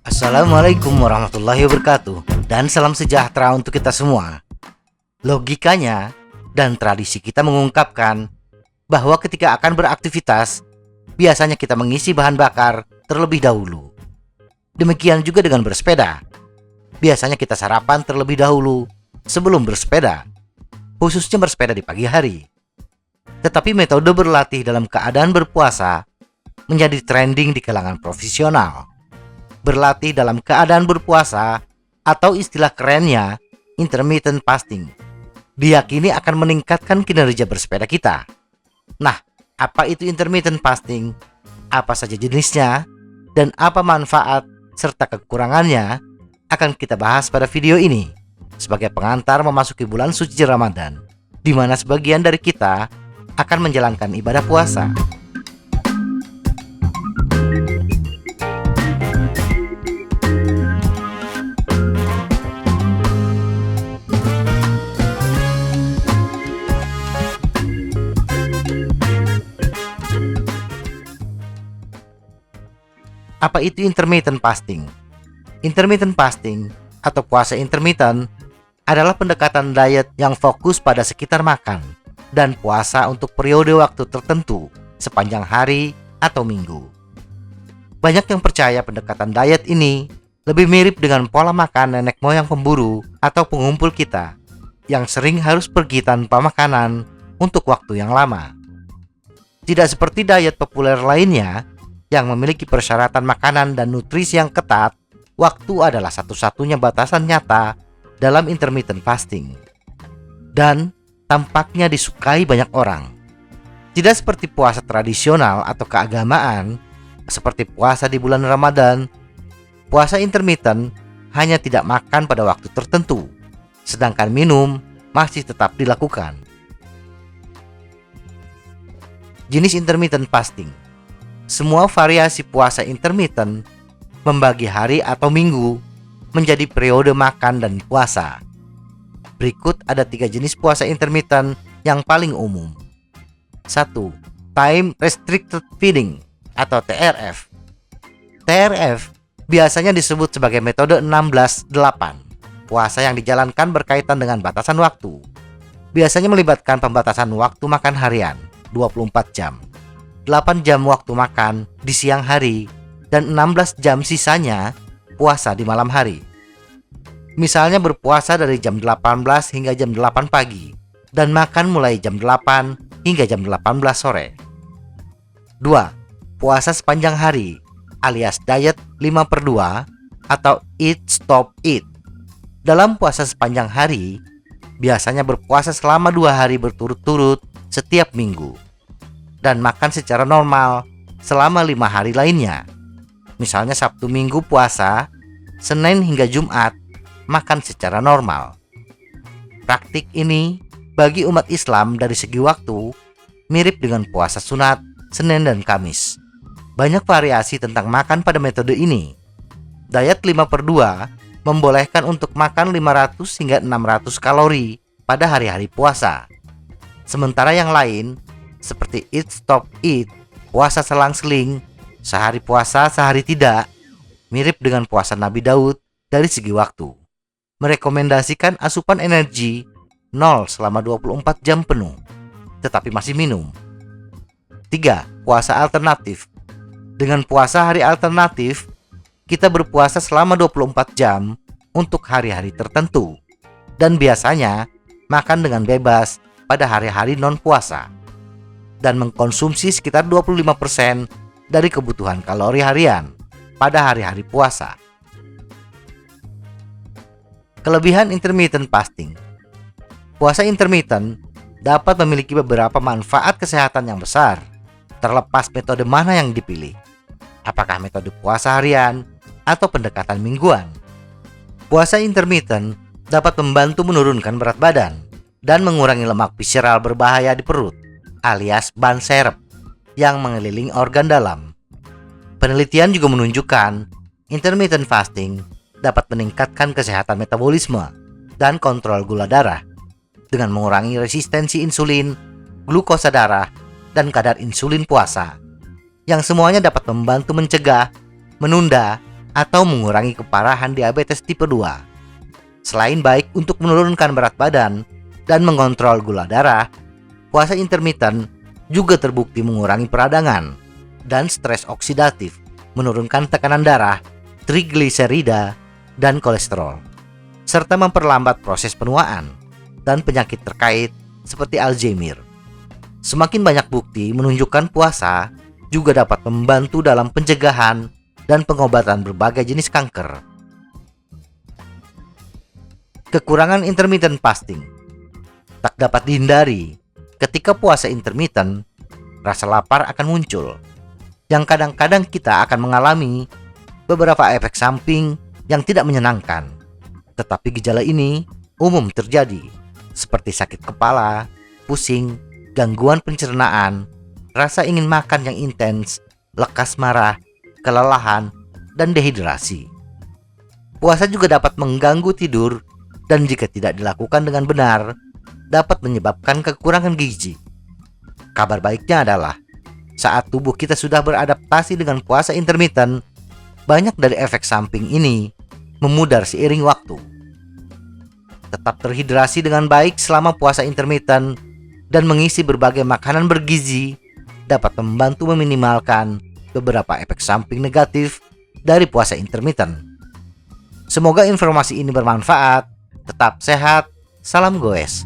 Assalamualaikum warahmatullahi wabarakatuh, dan salam sejahtera untuk kita semua. Logikanya dan tradisi kita mengungkapkan bahwa ketika akan beraktivitas, biasanya kita mengisi bahan bakar terlebih dahulu. Demikian juga dengan bersepeda. Biasanya kita sarapan terlebih dahulu sebelum bersepeda, khususnya bersepeda di pagi hari. Tetapi metode berlatih dalam keadaan berpuasa menjadi trending di kalangan profesional. Berlatih dalam keadaan berpuasa atau istilah kerennya intermittent fasting diyakini akan meningkatkan kinerja bersepeda kita. Nah, apa itu intermittent fasting? Apa saja jenisnya? Dan apa manfaat serta kekurangannya akan kita bahas pada video ini sebagai pengantar memasuki bulan suci Ramadan, di mana sebagian dari kita akan menjalankan ibadah puasa. Apa itu intermittent fasting? Intermittent fasting atau puasa intermittent adalah pendekatan diet yang fokus pada sekitar makan dan puasa untuk periode waktu tertentu sepanjang hari atau minggu. Banyak yang percaya pendekatan diet ini lebih mirip dengan pola makan nenek moyang pemburu atau pengumpul kita yang sering harus pergi tanpa makanan untuk waktu yang lama. Tidak seperti diet populer lainnya yang memiliki persyaratan makanan dan nutrisi yang ketat, waktu adalah satu-satunya batasan nyata dalam intermittent fasting. Dan tampaknya disukai banyak orang. Tidak seperti puasa tradisional atau keagamaan, seperti puasa di bulan Ramadan, puasa intermittent hanya tidak makan pada waktu tertentu, sedangkan minum masih tetap dilakukan. Jenis intermittent fasting. Semua variasi puasa intermittent membagi hari atau minggu menjadi periode makan dan puasa. Berikut ada 3 jenis puasa intermittent yang paling umum. 1. Time Restricted Feeding atau TRF. TRF biasanya disebut sebagai metode 16-8. Puasa yang dijalankan berkaitan dengan batasan waktu. Biasanya melibatkan pembatasan waktu makan harian 24 jam. 8 jam waktu makan di siang hari dan 16 jam sisanya puasa di malam hari. Misalnya berpuasa dari jam 18 hingga jam 8 pagi dan makan mulai jam 8 hingga jam 18 sore. 2. Puasa sepanjang hari alias diet 5/2 atau Eat Stop Eat. Dalam puasa sepanjang hari, biasanya berpuasa selama 2 hari berturut-turut setiap minggu dan makan secara normal selama 5 hari lainnya. Misalnya Sabtu Minggu puasa, Senin hingga Jumat makan secara normal. Praktik ini bagi umat Islam dari segi waktu mirip dengan puasa sunat Senin dan Kamis. Banyak variasi tentang makan pada metode ini. Diet 5/2 membolehkan untuk makan 500 hingga 600 kalori pada hari-hari puasa. Sementara yang lain seperti Eat Stop Eat, puasa selang-seling, sehari puasa sehari tidak, mirip dengan puasa Nabi Daud dari segi waktu. Merekomendasikan asupan energi 0 selama 24 jam penuh, tetapi masih minum. 3. Puasa alternatif. Dengan puasa hari alternatif, kita berpuasa selama 24 jam untuk hari-hari tertentu dan biasanya makan dengan bebas pada hari-hari non-puasa dan mengkonsumsi sekitar 25% dari kebutuhan kalori harian pada hari-hari puasa. Kelebihan intermittent fasting. Puasa intermittent dapat memiliki beberapa manfaat kesehatan yang besar, terlepas metode mana yang dipilih. Apakah metode puasa harian atau pendekatan mingguan? Puasa intermittent dapat membantu menurunkan berat badan dan mengurangi lemak visceral berbahaya di perut, alias ban serep yang mengelilingi organ dalam. Penelitian juga menunjukkan intermittent fasting dapat meningkatkan kesehatan metabolisme dan kontrol gula darah dengan mengurangi resistensi insulin, glukosa darah, dan kadar insulin puasa, yang semuanya dapat membantu mencegah, menunda, atau mengurangi keparahan diabetes tipe 2. Selain baik untuk menurunkan berat badan dan mengontrol gula darah, puasa intermittent juga terbukti mengurangi peradangan dan stres oksidatif, menurunkan tekanan darah, trigliserida, dan kolesterol, serta memperlambat proses penuaan dan penyakit terkait seperti Alzheimer. Semakin banyak bukti menunjukkan puasa juga dapat membantu dalam pencegahan dan pengobatan berbagai jenis kanker. Kekurangan intermittent fasting tak dapat dihindari. Ketika puasa intermittent, rasa lapar akan muncul, yang kadang-kadang kita akan mengalami beberapa efek samping yang tidak menyenangkan. Tetapi gejala ini umum terjadi, seperti sakit kepala, pusing, gangguan pencernaan, rasa ingin makan yang intens, lekas marah, kelelahan, dan dehidrasi. Puasa juga dapat mengganggu tidur dan jika tidak dilakukan dengan benar, dapat menyebabkan kekurangan gizi. Kabar baiknya adalah, saat tubuh kita sudah beradaptasi dengan puasa intermittent, banyak dari efek samping ini memudar seiring waktu. Tetap terhidrasi dengan baik selama puasa intermittent dan mengisi berbagai makanan bergizi dapat membantu meminimalkan beberapa efek samping negatif dari puasa intermittent. Semoga informasi ini bermanfaat. Tetap sehat. Salam goes.